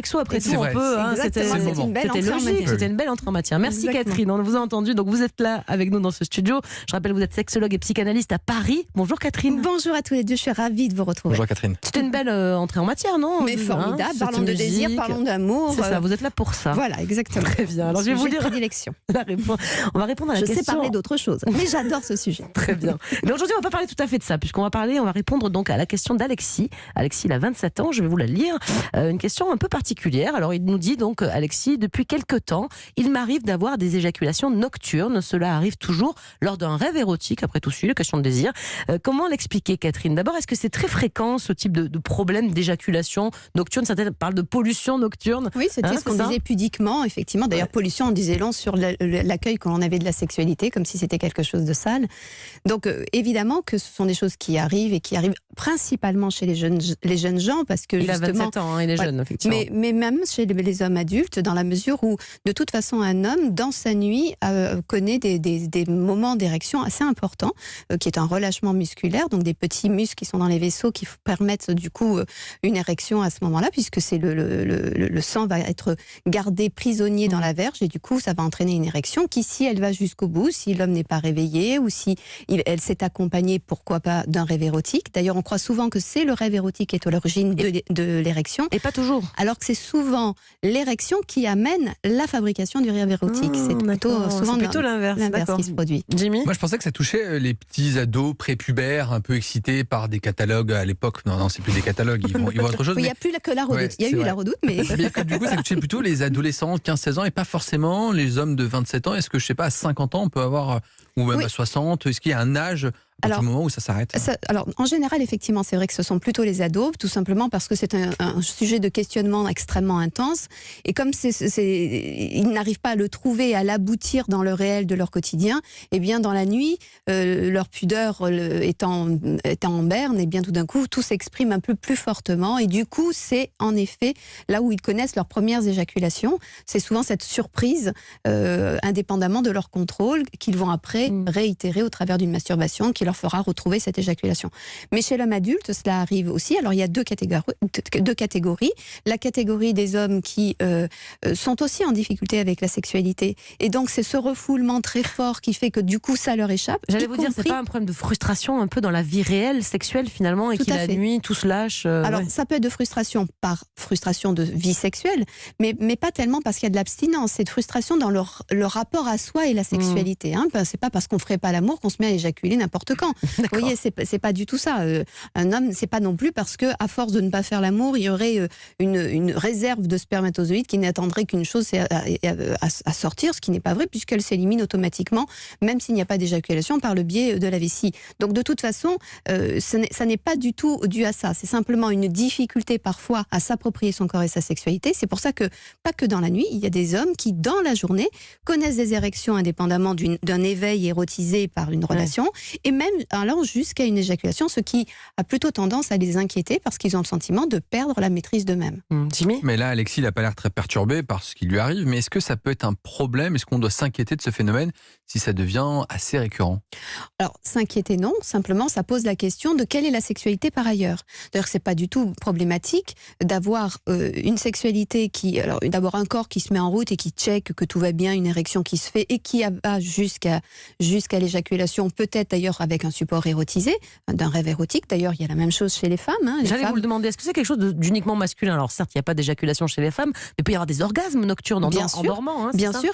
sexo après tout, C'est on vrai, peut. c'est le moment. C'était logique, c'était une belle entrée en matière. Merci Catherine, on vous a entendu. Donc vous êtes là avec nous dans ce studio. Je rappelle, vous êtes sexologue et psychanalyste à Paris. Bonjour Catherine. Bonjour à tous les deux, je suis ravie de vous retrouver. Bonjour Catherine. C'était une belle entrée en matière, non? Mais formidable, parlons de désir, parlons d'amour. C'est ça, vous êtes là pour ça. Voilà, exactement. Très bien. Alors je vais vous dire prédilection. On va répondre à la question. Je sais parler d'autre chose, mais j'adore ce sujet. Très bien. Mais aujourd'hui, on va pas parler tout à fait de ça, puisqu'on va répondre donc à la question d'Alexis. Alexis, il a 27 ans, je vais vous la lire. Une question un peu particulière. Alors, il nous dit donc, Alexis, depuis quelque temps, il m'arrive d'avoir des éjaculations nocturnes. Cela arrive toujours lors d'un rêve érotique, après tout, la question de désir. Comment l'expliquer, Catherine? D'abord, est-ce que c'est très fréquent, ce type de problème d'éjaculation nocturne? Certains parlent de pollution nocturne. Oui, c'était ce qu'on disait pudiquement, effectivement. D'ailleurs, pollution, on disait long sur l'accueil que l'on avait de la sexualité, comme si c'était quelque chose de sale. Donc, évidemment que ce sont des choses qui arrivent et qui arrivent principalement chez les jeunes gens, parce que il justement... a 27 ans, il est jeune, effectivement. Mais même chez les hommes adultes, dans la mesure où, de toute façon, un homme, dans sa nuit, connaît des moments d'érection assez importants, qui est un relâchement musculaire, donc des petits muscles qui sont dans les vaisseaux qui permettent du coup une érection à ce moment-là, puisque c'est le sang va être gardé prisonnier dans la verge, et du coup, ça va entraîner une érection qui, si elle va jusqu'au bout, si l'homme n'est pas réveillé, ou si elle s'est accompagnée, pourquoi pas, d'un rêve érotique. D'ailleurs, on croit souvent que c'est le rêve érotique qui est à l'origine de l'érection. Et pas toujours. Alors que c'est souvent l'érection qui amène la fabrication du rêve érotique. C'est plutôt l'inverse qui se produit. Jimmy? Moi, je pensais que ça touchait les petits ados prépubères, un peu excités par des catalogues à l'époque. Non, c'est plus des catalogues, ils vont autre chose. Il n'y a plus que la redoute. Ouais, il y a eu la redoute, mais... Mais du coup, ça touchait plutôt les adolescents, 15-16 ans, et pas forcément les hommes de 27 ans. Est-ce que, je sais pas, à 50 ans, on peut avoir, ou même à 60, est-ce qu'il y a un âge à partir du moment où ça s'arrête? Alors, en général, effectivement, c'est vrai que ce sont plutôt les ados, tout simplement parce que c'est un sujet de questionnement extrêmement intense. Et comme ils n'arrivent pas à le trouver, à l'aboutir dans le réel de leur quotidien, et bien dans la nuit, leur pudeur étant en berne, et bien tout d'un coup, tout s'exprime un peu plus fortement. Et du coup, c'est en effet là où ils connaissent leurs premières éjaculations. C'est souvent cette surprise, indépendamment de leur contrôle, qu'ils vont après réitérer au travers d'une masturbation qui leur fera retrouver cette éjaculation. Mais chez l'homme adulte, cela arrive aussi. Alors, il y a deux catégories. La catégorie des hommes qui sont aussi en difficulté avec la sexualité. Et donc, c'est ce refoulement très fort qui fait que du coup, ça leur échappe. J'allais vous dire, c'est pas un problème de frustration un peu dans la vie réelle, sexuelle finalement, et qui la nuit, tout se lâche Alors, ça peut être de frustration par frustration de vie sexuelle, mais pas tellement parce qu'il y a de l'abstinence. C'est de frustration dans le rapport à soi et la sexualité. C'est pas parce qu'on ferait pas l'amour qu'on se met à éjaculer n'importe quand. Vous voyez, c'est pas du tout ça. Un homme, c'est pas non plus parce que, à force de ne pas faire l'amour, il y aurait une réserve de spermatozoïdes qui n'attendrait qu'une chose, c'est à sortir, ce qui n'est pas vrai, puisqu'elle s'élimine automatiquement, même s'il n'y a pas d'éjaculation, par le biais de la vessie. Donc, de toute façon, ça n'est pas du tout dû à ça. C'est simplement une difficulté, parfois, à s'approprier son corps et sa sexualité. C'est pour ça que, pas que dans la nuit, il y a des hommes qui, dans la journée, connaissent des érections indépendamment d'un éveil érotisé par une relation, et même allant jusqu'à une éjaculation, ce qui a plutôt tendance à les inquiéter parce qu'ils ont le sentiment de perdre la maîtrise d'eux-mêmes. Jimmy? Mais là, Alexis, il n'a pas l'air très perturbé par ce qui lui arrive, mais est-ce que ça peut être un problème? Est-ce qu'on doit s'inquiéter de ce phénomène si ça devient assez récurrent? Alors, s'inquiéter, non. Simplement, ça pose la question de quelle est la sexualité par ailleurs. D'ailleurs, c'est pas du tout problématique d'avoir une sexualité alors d'abord un corps qui se met en route et qui check que tout va bien, une érection qui se fait et qui va jusqu'à l'éjaculation, peut-être d'ailleurs avec un support érotisé, d'un rêve érotique. D'ailleurs, il y a la même chose chez les femmes. J'allais vous le demander, est-ce que c'est quelque chose d'uniquement masculin? Alors certes, il n'y a pas d'éjaculation chez les femmes, mais il peut y avoir des orgasmes nocturnes en dormant. Bien sûr,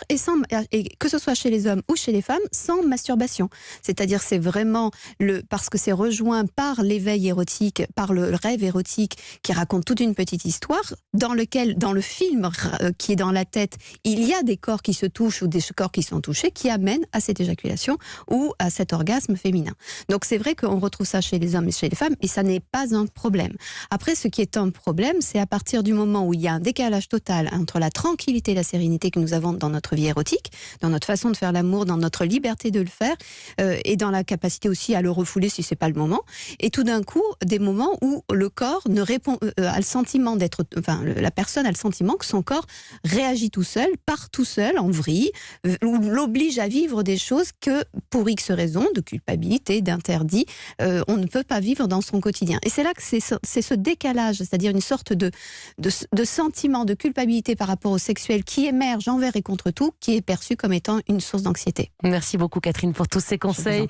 et que ce soit chez les hommes ou chez les femmes, sans masturbation. C'est-à-dire, c'est vraiment parce que c'est rejoint par l'éveil érotique, par le rêve érotique qui raconte toute une petite histoire, dans le film qui est dans la tête, il y a des corps qui se touchent ou des corps qui sont touchés qui amènent à cette éjaculation ou à cet orgasme féminin. Donc c'est vrai qu'on retrouve ça chez les hommes et chez les femmes, et ça n'est pas un problème. Après, ce qui est un problème, c'est à partir du moment où il y a un décalage total entre la tranquillité et la sérénité que nous avons dans notre vie érotique, dans notre façon de faire l'amour, dans notre liberté de le faire, et dans la capacité aussi à le refouler si c'est pas le moment. Et tout d'un coup, des moments où le corps ne répond, a le sentiment la personne a le sentiment que son corps réagit tout seul, part tout seul, en vrille, ou l'oblige à vivre des choses que, pour X raisons, de culpabilité, d'incivilité, d'interdit, on ne peut pas vivre dans son quotidien. Et c'est là que c'est ce décalage, c'est-à-dire une sorte de sentiment de culpabilité par rapport au sexuel qui émerge envers et contre tout, qui est perçu comme étant une source d'anxiété. Merci beaucoup Catherine pour tous ces conseils.